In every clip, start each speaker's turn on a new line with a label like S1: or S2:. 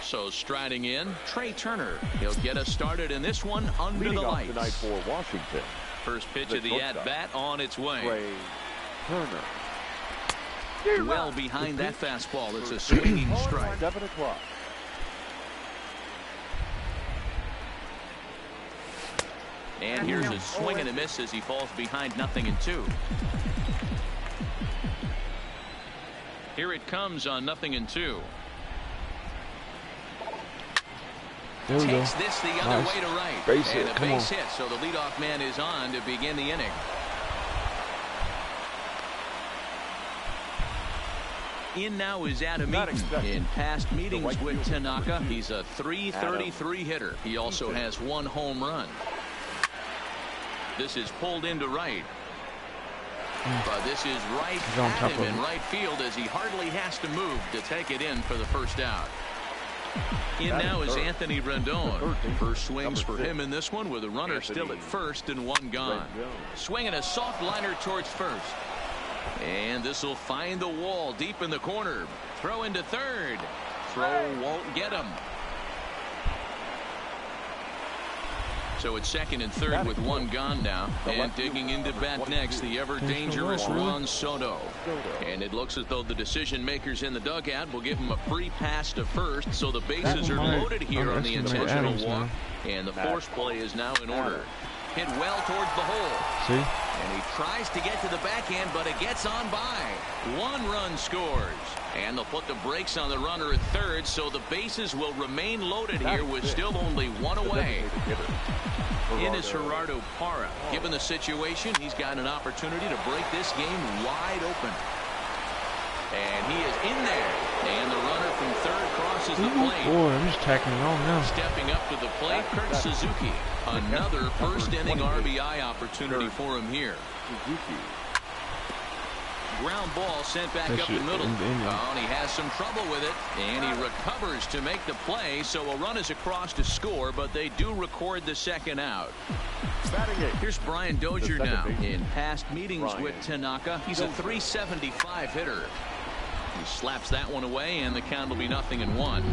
S1: So striding in, Trey Turner. He'll get us started in this one under the lights.
S2: Tonight for Washington.
S1: First pitch of the at-bat on its way.
S2: Trey Turner.
S1: Well behind that fastball. It's a swinging strike.
S2: 7 o'clock.
S1: And here's a swing and a miss as he falls behind 0-2. Here it comes on 0-2.
S3: There we go.
S1: Takes this the other way to right.
S3: Base
S1: and
S3: hit.
S1: a base hit, so the leadoff man is on to begin the inning. In now is Adam Eaton. In past meetings with Tanaka, he's a .333 hitter. He also has 1 home run. This is pulled into right. But this is right at him in right field as he hardly has to move to take it in for the first out. In now is Anthony Rendon. First swings for him in this one with a runner still at first and 1 gone. Swinging a soft liner towards first. And this will find the wall deep in the corner. Throw into third. Throw won't get him. So it's second and third with 1 gone now. And digging into bat next, the ever-dangerous Juan Soto. And it looks as though the decision makers in the dugout will give him a free pass to first. So the bases are loaded here on the intentional walk. And the force play is now in order. Hit well towards the hole.
S3: See?
S1: And he tries to get to the backhand, but it gets on by. 1 run scores. And they'll put the brakes on the runner at third, so the bases will remain loaded here with still only 1 away. In is Gerardo Parra. Given the situation, he's got an opportunity to break this game wide open. And he is in there. And the runner from third crosses the plate.
S3: Boy, I'm just tacking it on now.
S1: Stepping up to the plate, Kurt Suzuki. Another first inning RBI opportunity for him here. Ground ball sent back up the middle. Oh, and he has some trouble with it. And he recovers to make the play. So a run is across to score, but they do record the second out. Here's Brian Dozier now. In past meetings with Tanaka, he's a .375 hitter. He slaps that one away, and the count will be 0-1.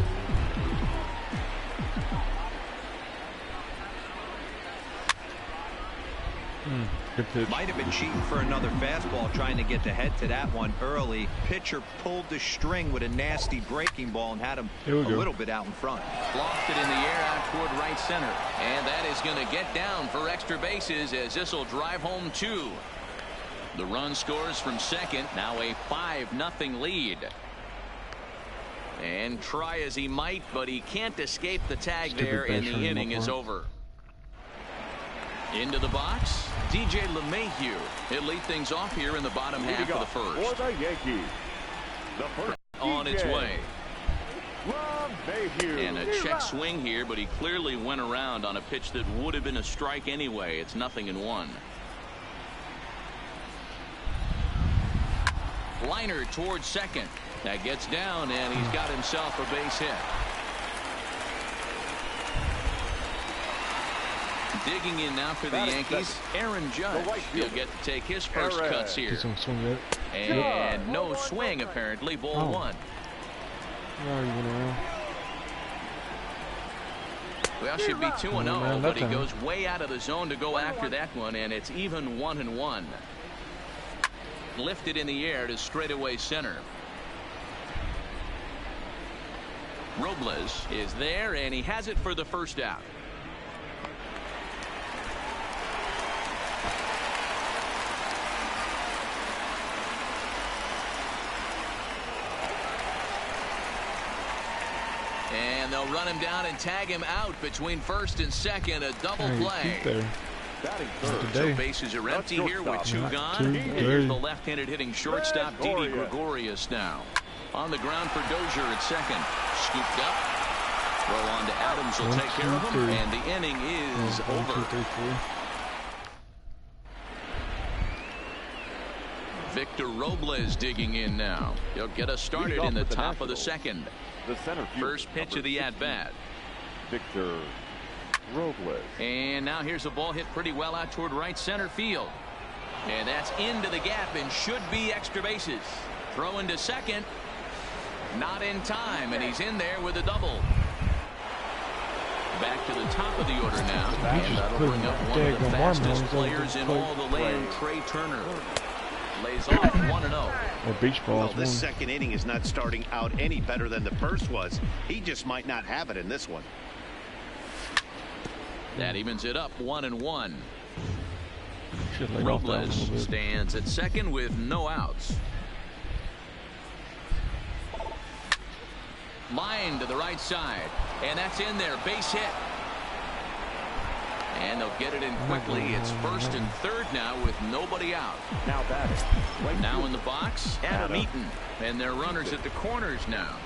S3: Good pitch.
S4: Might have been cheating for another fastball, trying to get the head to that one early. Pitcher pulled the string with a nasty breaking ball and had him a little bit out in front.
S1: Lofted in the air out toward right center. And that is going to get down for extra bases as this will drive home 2. The run scores from second. Now a 5-0 lead. And try as he might, but he can't escape the tag there, and the inning is over. Into the box, DJ LeMahieu. He'll lead things off here in the bottom half of the first.
S2: For the Yankees, the first
S1: on its way.
S2: LeMahieu.
S1: And a check swing here, but he clearly went around on a pitch that would have been a strike anyway. It's 0-1. Liner towards second. That gets down, and he's got himself a base hit. Digging in now for the Yankees, Aaron Judge. He'll get to take his first cuts here. And no swing, apparently. Ball 1. Well, should be 2-0, but he goes way out of the zone to go after that one, and it's even 1-1. Lifted in the air to straightaway center. Robles is there, and he has it for the first out. And they'll run him down and tag him out between first and second. A double play. So bases are empty here with 2 gone. Here's the left-handed hitting shortstop Didi Gregorius now. On the ground for Dozier at second. Scooped up. Throw on to Adams will take care of him. And the inning is over. Victor Robles digging in now. He'll get us started in the top of the second. First pitch of the at-bat.
S2: Victor Robles.
S1: And now here's a ball hit pretty well out toward right center field. And that's into the gap and should be extra bases. Throw into second. Not in time, and he's in there with a double. Back to the top of the order now.
S3: He
S1: And
S3: just
S1: that'll
S3: put
S1: bring up one of the fastest players in all the land, Trey Turner. Lays off 1-0.
S3: Or beach balls.
S5: Well, this second inning is not starting out any better than the first was. He just might not have it in this one.
S1: That evens it up 1-1.
S3: Robles
S1: Robles stands at second with no outs. Line to the right side, and that's in there. Base hit. And they'll get it in quickly. It's first and third now with nobody out.
S2: Now batting.
S1: Now in the box, Adam Eaton. And their runners at the corners now.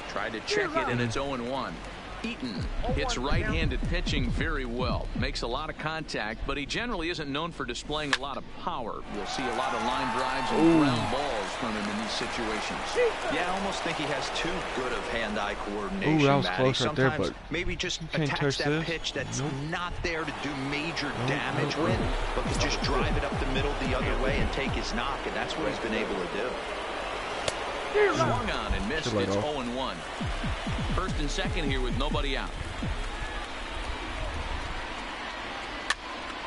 S1: Tried to check it, and it's 0-1. Eaton hits right-handed pitching very well. Makes a lot of contact, but he generally isn't known for displaying a lot of power. You'll see a lot of line drives and ground balls from him in these situations.
S4: Yeah, I almost think he has too good of hand-eye coordination.
S3: Ooh, that was
S4: Matty.
S3: close right there,
S4: Sometimes
S3: but
S4: maybe just
S3: can't
S4: attacks
S3: touch
S4: that
S3: this.
S4: pitch that's
S3: Nope.
S4: not there to do major damage with, but can just drive it up the middle the other way and take his knock, and that's what he's been able to do.
S1: Swung on and missed. It's 0-1. First and second here with nobody out.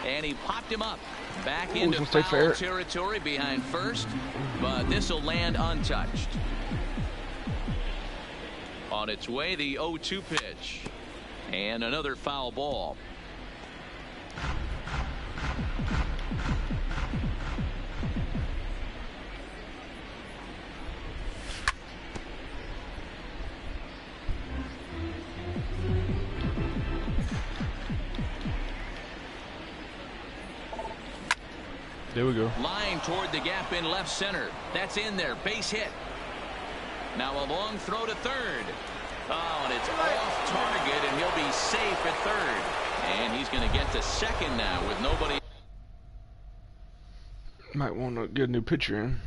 S1: And he popped him up. Back into foul territory behind first. But this will land untouched. On its way, the 0-2 pitch. And another foul ball.
S3: There we go.
S1: Line toward the gap in left center. That's in there. Base hit. Now a long throw to third. Oh, and it's off target, and he'll be safe at third. And he's going to get to second now with nobody.
S3: Might want to get a new pitcher in.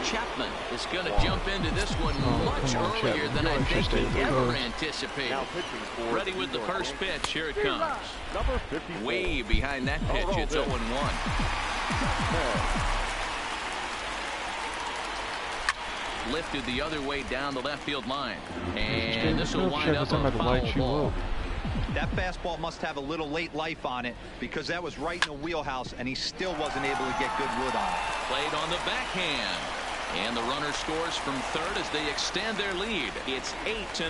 S1: Chapman is going to jump into this one much earlier than I think he ever anticipated. Ready with the first pitch. Here it comes. Way behind that pitch. It's 0-1. Lifted the other way down the left field line. And this will wind up a foul ball.
S4: That fastball must have a little late life on it because that was right in the wheelhouse, and he still wasn't able to get good wood on it.
S1: Played on the backhand. And the runner scores from third as they extend their lead. It's 8-0.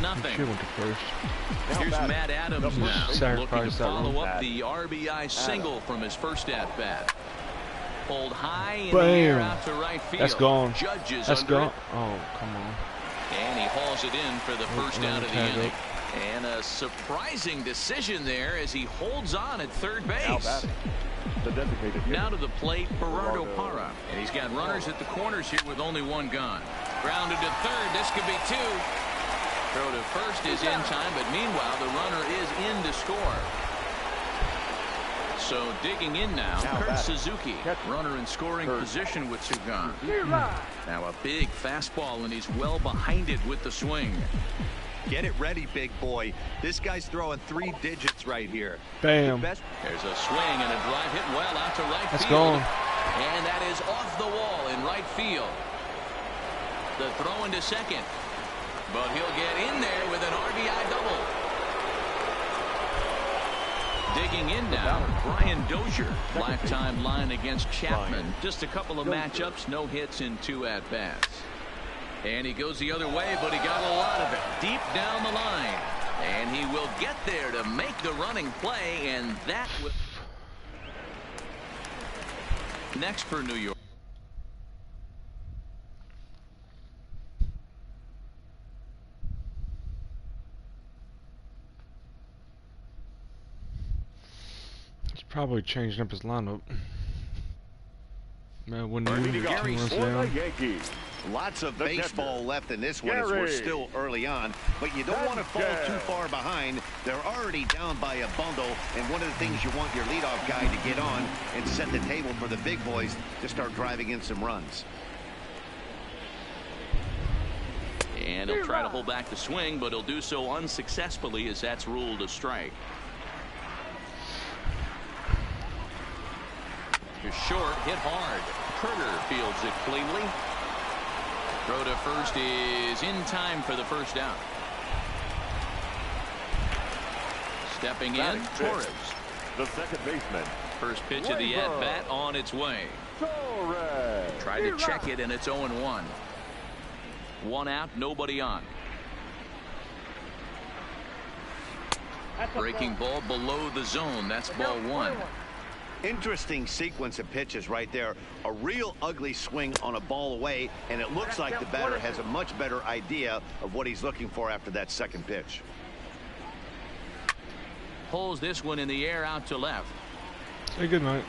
S1: Here's Matt Adams now, looking to follow up the RBI single from his first at-bat. Pulled high in the air out to right field.
S3: That's gone.
S1: Judges
S3: That's
S1: under
S3: gone.
S1: it.
S3: Oh, come on.
S1: And he hauls it in for the first out of the inning. And a surprising decision there as he holds on at third base. Now to the plate, Gerardo Parra. And he's got runners at the corners here with only one gone. Grounded to third. This could be two. Throw to first is in time, but meanwhile the runner is in to score. So digging in now, Kurt Suzuki, runner in scoring position with two gone. Now a big fastball, and he's well behind it with the swing.
S4: Get it ready, big boy. This guy's throwing 3 digits right here.
S3: Bam.
S1: There's a swing and a drive hit well out to right field.
S3: That's gone.
S1: And that is off the wall in right field. The throw into second. But he'll get in there with an RBI double. Digging in now, Brian Dozier. Lifetime line against Chapman. Just a couple of matchups, no hits in 2 at-bats. And he goes the other way, but he got a lot of it deep down the line. And he will get there to make the running play, and that will... Next for New York.
S3: He's probably changing up his lineup. Man, when you
S5: Gary
S3: runs down.
S5: Lots of baseball left in this one as we're still early on, but you don't want to fall too far behind. They're already down by a bundle, and one of the things you want your leadoff guy to get on and set the table for the big boys to start driving in some runs.
S1: And he'll try to hold back the swing, but he'll do so unsuccessfully as that's ruled a strike. Just short, hit hard. Turner fields it cleanly. Throw to first is in time for the first down. Stepping in, Torres.
S2: The second baseman.
S1: First pitch of the at-bat on its way.
S2: Torres.
S1: Tried to check it, and it's 0-1. One out, nobody on. Breaking ball below the zone. That's ball one.
S5: Interesting sequence of pitches right there. A real ugly swing on a ball away, and it looks like the batter has a much better idea of what he's looking for after that second pitch.
S1: Pulls this one in the air out to left.
S3: Say good night.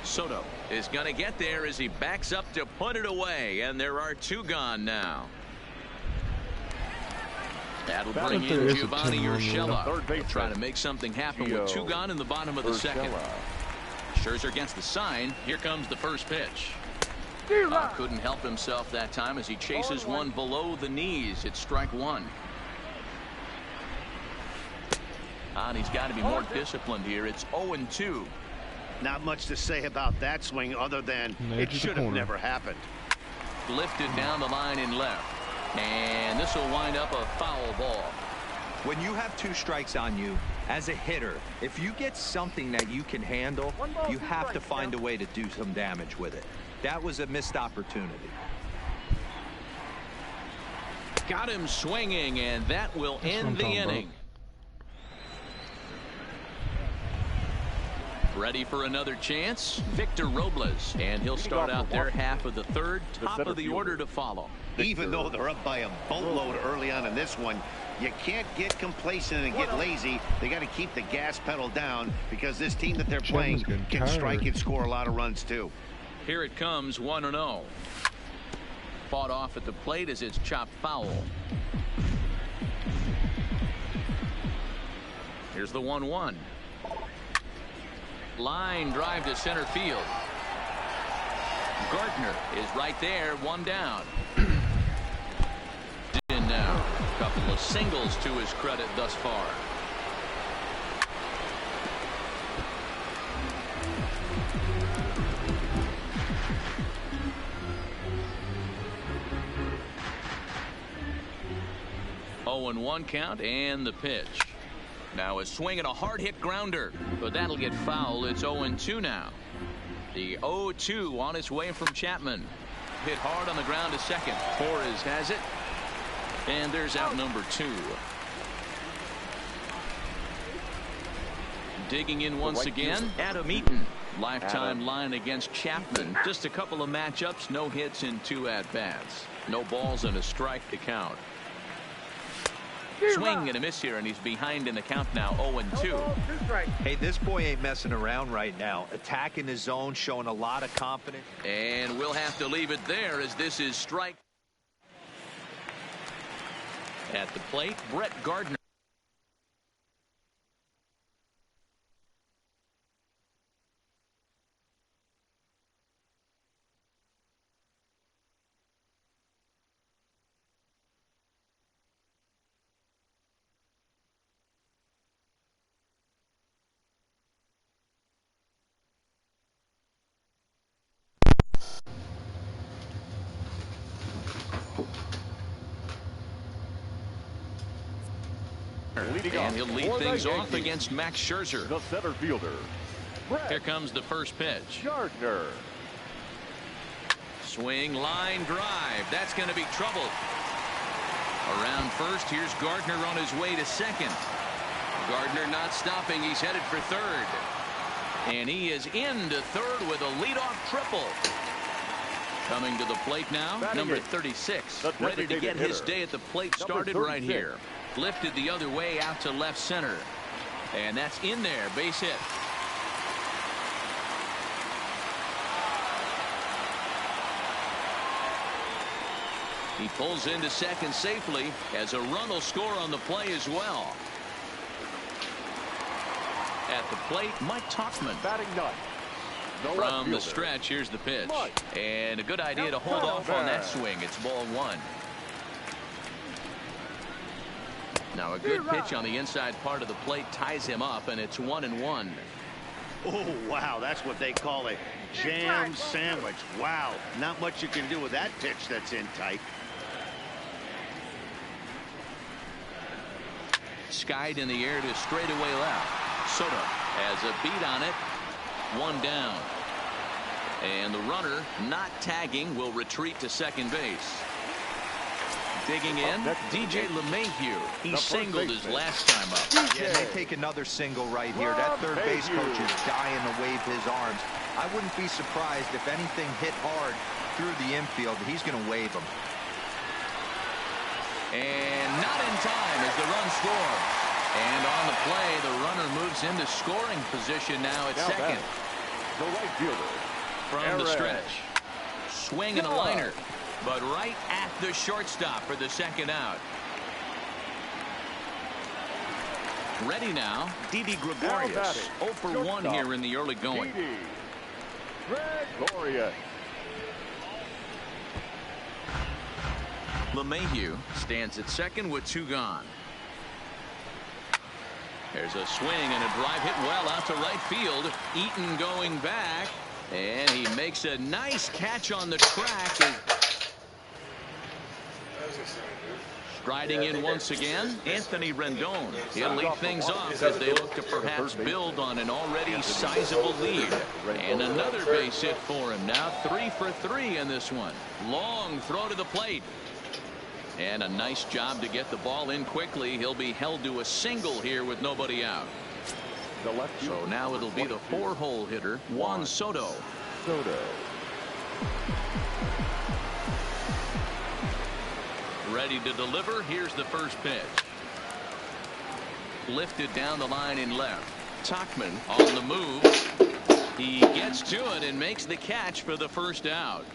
S1: Soto is going to get there as he backs up to put it away, and there are two gone now. That'll bring in Giovanni Urshela. They'll try to make something happen with two gone in the bottom of the second. Scherzer against the sign. Here comes the first pitch. Couldn't help himself that time as he chases one below the knees. It's strike one. And he's got to be more disciplined here. It's 0-2.
S5: Not much to say about that swing other than it should have never happened.
S1: Lifted down the line in left. And this will wind up a foul ball.
S4: When you have two strikes on you, as a hitter, if you get something that you can handle, you have to find a way to do some damage with it. That was a missed opportunity.
S1: Got him swinging, and that will end the inning. Ready for another chance, Victor Robles, and he'll start out their half of the third, top of the order to follow.
S5: Even though they're up by a boatload early on in this one, you can't get complacent and get lazy. They got to keep the gas pedal down because this team that they're playing can strike and score a lot of runs too.
S1: Here it comes, 1-0. Fought off at the plate as it's chopped foul. Here's the 1-1. Line drive to center field. Gardner is right there, one down. In now. A couple of singles to his credit thus far. Oh, and 1 count and the pitch. Now a swing and a hard hit grounder, but that'll get foul. It's 0-2 now. The 0-2 on its way from Chapman. Hit hard on the ground to second. Torres has it. And there's out number 2. Digging in once again, Adam Eaton. Lifetime line against Chapman. Just a couple of matchups, no hits in 2 at-bats. No balls and a strike to count. Swing and a miss here, and he's behind in the count now, 0-2.
S4: Hey, this boy ain't messing around right now. Attacking the zone, showing a lot of confidence.
S1: And we'll have to leave it there as this is strike. At the plate, Brett Gardner. And he'll lead things off against Max Scherzer.
S2: The center fielder.
S1: Here comes the first pitch.
S2: Gardner.
S1: Swing, line drive. That's going to be trouble. Around first, here's Gardner on his way to second. Gardner not stopping. He's headed for third. And he is into third with a leadoff triple. Coming to the plate now, number 36. Ready to get his day at the plate started right here. Lifted the other way out to left center. And that's in there. Base hit. He pulls into second safely as a run will score on the play as well. At the plate, Mike Tauchman.
S2: Batting ninth.
S1: From the stretch, here's the pitch. And a good idea to hold off on that swing. It's ball 1. Now a good pitch on the inside part of the plate ties him up, and it's 1-1.
S5: Oh, wow, that's what they call a jam sandwich. Wow, not much you can do with that pitch that's in tight.
S1: Skied in the air to straightaway left. Soto has a beat on it. One down. And the runner, not tagging, will retreat to second base. Digging in, DJ LeMahieu. He singled his last time up.
S4: Yeah, they take another single right here. That third base coach is dying to wave his arms. I wouldn't be surprised if anything hit hard through the infield. He's going to wave them.
S1: And not in time as the run scores. And on the play, the runner moves into scoring position now at second.
S2: The right fielder.
S1: From the stretch. Swing and a liner. But right at the shortstop for the second out. Ready now, Didi Gregorius. 0 for 1 here in the early going.
S2: Didi Gregorius.
S1: LeMahieu stands at second with 2 gone. There's a swing and a drive hit well out to right field. Eaton going back. And he makes a nice catch on the track. Striding in once again, Anthony Rendon. He'll lead things off as they look to perhaps build on an already sizable lead. And another base hit for him. Now 3 for 3 in this one. Long throw to the plate. And a nice job to get the ball in quickly. He'll be held to a single here with nobody out. So now it'll be the 4-hole hitter, Juan Soto. Ready to deliver. Here's the first pitch. Lifted down the line in left. Tauchman on the move. He gets to it and makes the catch for the first out.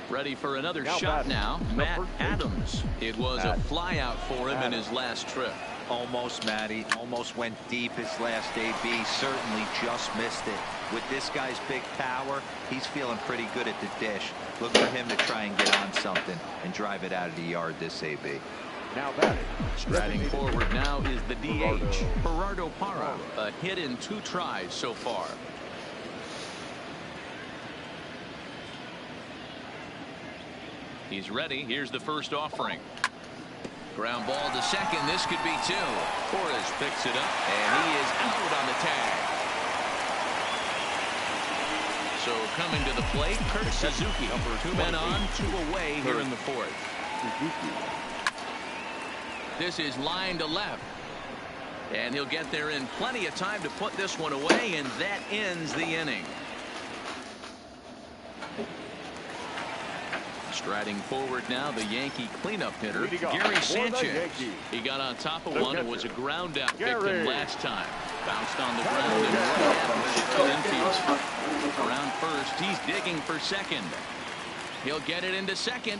S1: Ready for another shot now. Matt Adams. It was a fly out for him in his last trip.
S4: Almost, Matty. Almost went deep his last AB. Certainly just missed it. With this guy's big power, he's feeling pretty good at the dish. Look for him to try and get on something and drive it out of the yard this AB.
S2: Now batting.
S1: Striding forward now is the DH, Gerardo Parra. A hit in 2 tries so far. He's ready. Here's the first offering. Ground ball to second. This could be 2. Torres picks it up, and he is out on the tag. So coming to the plate, Kurt Suzuki. 2 men on, 2 away here in the 4th. This is line to left. And he'll get there in plenty of time to put this one away, and that ends the inning. Striding forward now, the Yankee cleanup hitter, Gary Sanchez. He got on top of one. It was a ground out victim last time. Bounced on the ground and right infield. Around first, he's digging for second. He'll get it into second.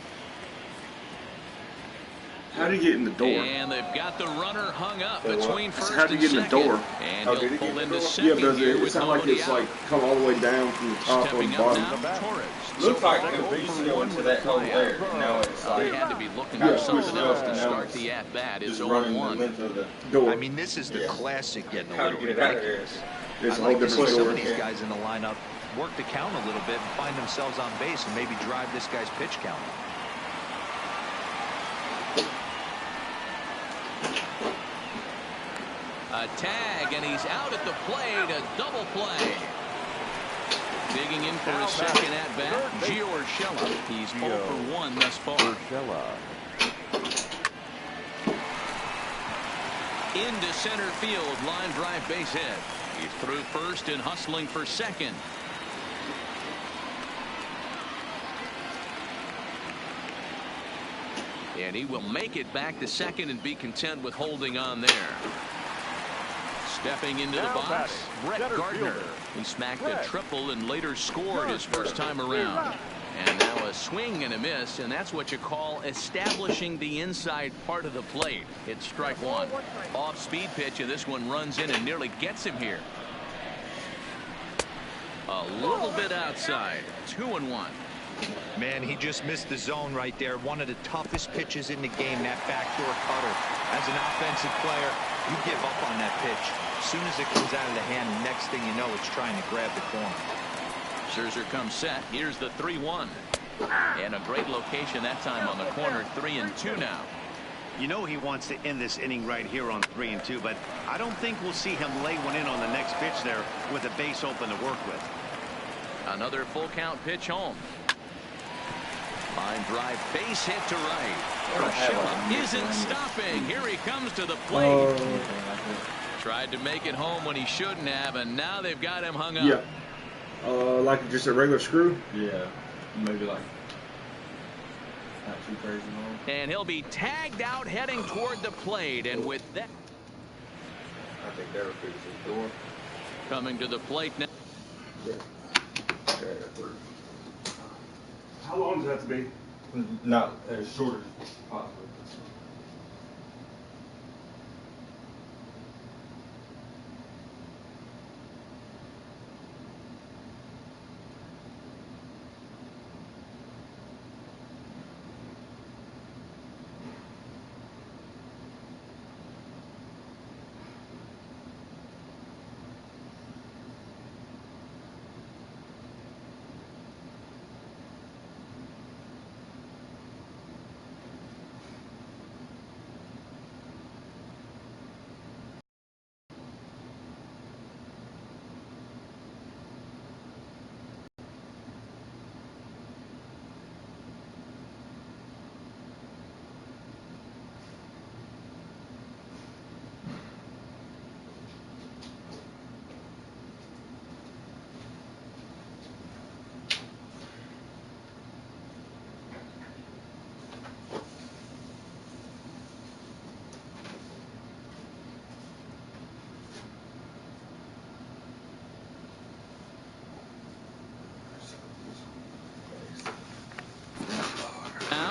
S6: How do you get in the door?
S1: And they've got the runner hung up between first
S6: how do you get in the
S1: second.
S6: door?
S1: And he'll pull into
S6: Yeah,
S1: second
S6: does
S1: here
S6: it
S1: with
S6: sound like
S1: nobody
S6: it's
S1: out.
S6: like come all the way down from the top or
S1: Stepping
S6: the
S1: up
S6: bottom?
S1: now, Torres.
S7: Looks like it
S1: over
S7: used to go into that hole there. Now it's
S1: They
S7: like
S1: had to be looking
S6: Yeah,
S1: for something else to
S7: now
S1: start
S7: it's
S1: the at-bat. It's
S7: just running the
S1: 0-1.
S7: length of the
S6: Door.
S4: I mean, this is the classic getting a
S7: how to
S4: little
S7: get it out of
S4: ridiculous.
S7: there.
S6: It's
S4: I'd
S6: a whole
S4: like to see
S6: different
S4: some
S6: story.
S4: of these guys in the lineup work the count a little bit and find themselves on base and maybe drive this guy's pitch count.
S1: A tag, and he's out at the plate. A double play. Digging in for his second at-bat, Gio Urshela. He's 0 for 1 thus far. Into center field, line drive base hit. He's through first and hustling for second. And he will make it back to second and be content with holding on there. Stepping into the box, Brett Gardner. He smacked a triple and later scored his first time around. And now a swing and a miss, and that's what you call establishing the inside part of the plate. It's strike 1. Off-speed pitch, and this one runs in and nearly gets him here. A little bit outside. 2-1.
S4: Man, he just missed the zone right there. One of the toughest pitches in the game, that backdoor cutter. As an offensive player, you give up on that pitch. As soon as it comes out of the hand, the next thing you know, it's trying to grab the corner.
S1: Scherzer comes set. Here's the 3-1. And a great location that time on the corner. 3-2 now.
S5: You know he wants to end this inning right here on 3-2, but I don't think we'll see him lay one in on the next pitch there with a base open to work with.
S1: Another full count pitch home. Line drive, base hit to right. Urshela isn't stopping. Here he comes to the plate. Tried to make it home when he shouldn't have, and now they've got him hung up.
S6: Yeah. Like just a regular screw?
S7: Yeah. Maybe like not too crazy long.
S1: And he'll be tagged out heading toward the plate, and with that,
S7: I think that'll fix his door.
S1: coming to the plate now.
S7: Yeah.
S6: How long does that have to be?
S7: Not as short as possible.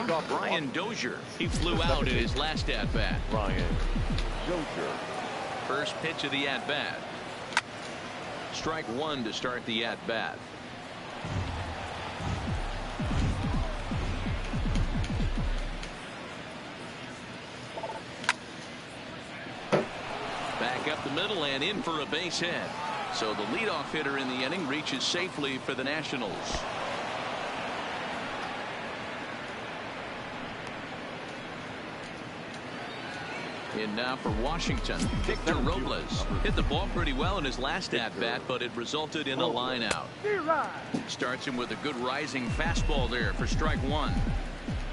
S1: Now, Brian Dozier. He flew out in his last at-bat.
S2: Brian Dozier.
S1: First pitch of the at-bat. Strike one to start the at-bat. Back up the middle and in for a base hit. So the leadoff hitter in the inning reaches safely for the Nationals. In now for Washington, Victor Robles hit the ball pretty well in his last at-bat, but it resulted in a line out. Starts him with a good rising fastball there for strike one.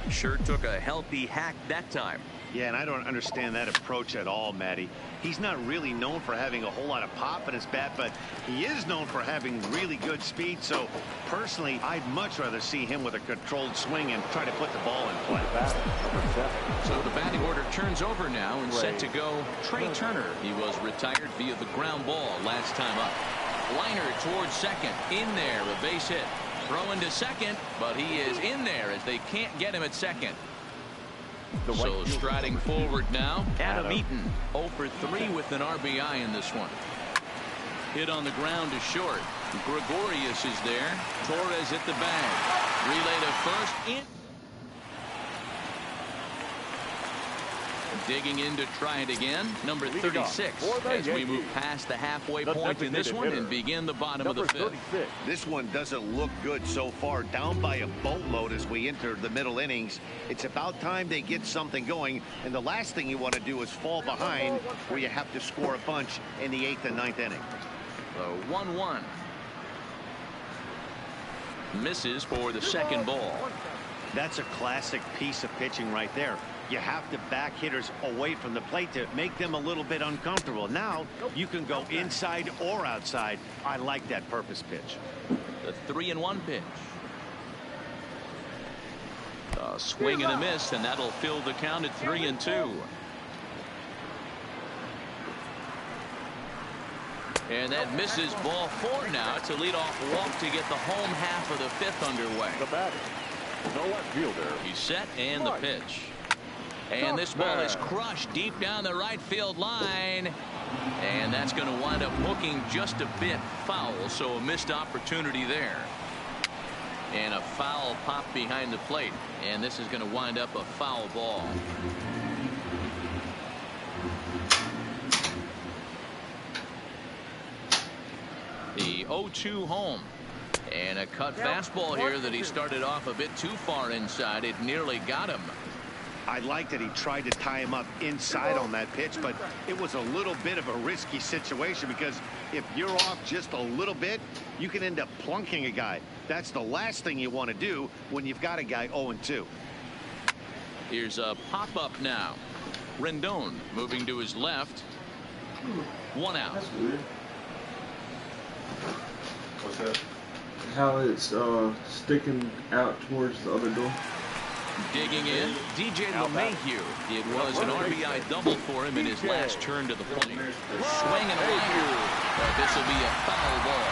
S1: Sure took a healthy hack that time.
S5: Yeah, and I don't understand that approach at all, Matty. He's not really known for having a whole lot of pop in his bat, but he is known for having really good speed. So personally, I'd much rather see him with a controlled swing and try to put the ball in play.
S1: So the batting order turns over now and set to go Trey Turner. He was retired via the ground ball last time up. Liner towards second. In there, a base hit. Throw into second, but he is in there as they can't get him at second. So striding forward now, Adam Eaton 0 for 3 with an RBI in this one. Hit on the ground to short. Gregorius is there. Torres at the bag. Relay to first. In. Digging in to try it again. Number 36 as we move past the halfway point in this one and begin the bottom of the fifth.
S5: This one doesn't look good so far. Down by a boatload as we enter the middle innings. It's about time they get something going. And the last thing you want to do is fall behind where you have to score a bunch in the 8th and 9th inning.
S1: The 1-1. Misses for the second ball.
S5: That's a classic piece of pitching right there. You have to back hitters away from the plate to make them a little bit uncomfortable. Now you can go inside or outside. I like that purpose pitch.
S1: The 3-1 pitch. A swing and a miss, and that'll fill the count at 3-2. And that misses ball 4 now to lead off walk to get the home half of the fifth underway.
S2: The batter, the left fielder.
S1: He's set and the pitch. And this ball is crushed deep down the right field line. And that's going to wind up hooking just a bit foul. So a missed opportunity there. And a foul pop behind the plate. And this is going to wind up a foul ball. The 0-2 home. And a cut fastball here that he started off a bit too far inside. It nearly got him.
S5: I like that he tried to tie him up inside on that pitch, but it was a little bit of a risky situation because if you're off just a little bit, you can end up plunking a guy. That's the last thing you want to do when you've got a guy 0-2.
S1: Here's a pop-up now. Rendon moving to his left. 1 out.
S7: That's weird. What's that?
S3: How it's sticking out towards the other door.
S1: Digging in, DJ LeMahieu. It was an RBI double for him in his last turn to the plate. Swing and a liner. But this will be a foul ball.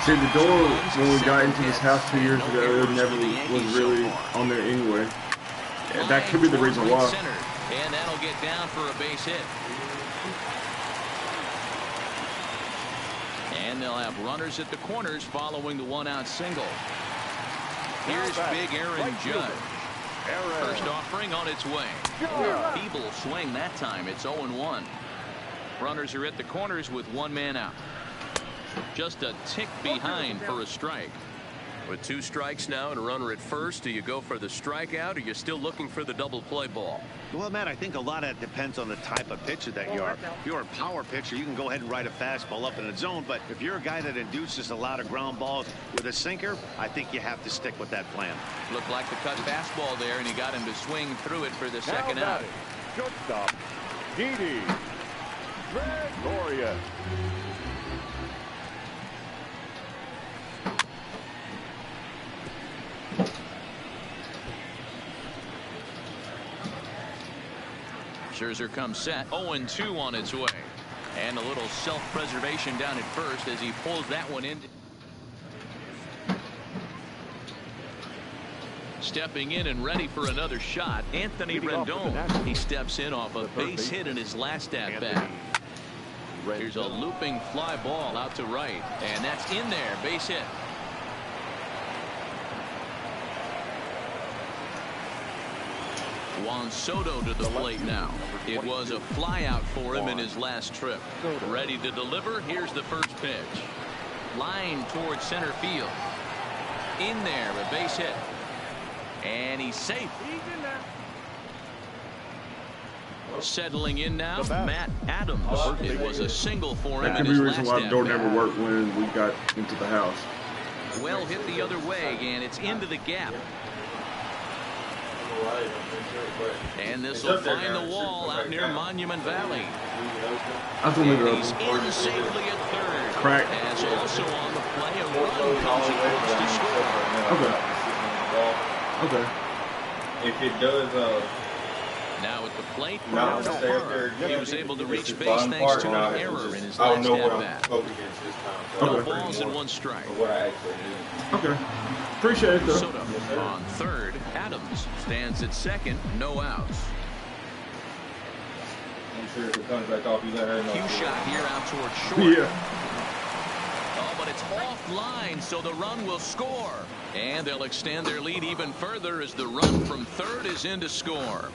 S3: See, the door when we got into this house 2 years ago, it never was really on there anyway. That could be the reason why.
S1: And that'll get down for a base hit. And they'll have runners at the corners following the 1-out single. Here's big Aaron Judge. First offering on its way. Feeble swing that time. It's 0-1. Runners are at the corners with 1 man out. Just a tick behind for a strike.
S8: With 2 strikes now and a runner at first, do you go for the strikeout or you're still looking for the double play ball?
S5: Well, Matt, I think a lot of that depends on the type of pitcher that you are. If you're a power pitcher, you can go ahead and ride a fastball up in the zone. But if you're a guy that induces a lot of ground balls with a sinker, I think you have to stick with that plan.
S1: Looked like the cut fastball there, and he got him to swing through it for the second out.
S2: Shortstop, Didi Gregorius.
S1: Scherzer comes set. 0-2 on its way. And a little self-preservation down at first as he pulls that one in. Stepping in and ready for another shot, Anthony Rendon. He steps in off a base hit in his last at-bat. Here's a looping fly ball out to right. And that's in there. Base hit. Juan Soto to the plate now. It was a fly out for him in his last trip. Ready to deliver. Here's the first pitch. Line towards center field. In there, a base hit. And he's safe. Settling in now, Matt Adams. It was a single for him.
S3: That could be the reason why the door never worked when we got into the house.
S1: Well hit the other way, and it's into the gap. And this will find the wall out near Monument Valley.
S3: I think
S1: He's in safely at third.
S3: Crack.
S1: As also on the play, a run comes across to score.
S3: Okay.
S7: If it does,
S1: Now at the plate,
S7: not to stay up there,
S1: he was able to reach base thanks to an error in his last at-bat. No balls and 1 strike.
S7: What I actually do.
S3: Okay. Appreciate it, though.
S1: Soto on third. Adams stands at second. No outs.
S7: I'm sure if it comes back off, you let her know.
S1: Cue shot here out towards short.
S3: Yeah.
S1: Oh, but it's offline, so the run will score. And they'll extend their lead even further as the run from third is in to score.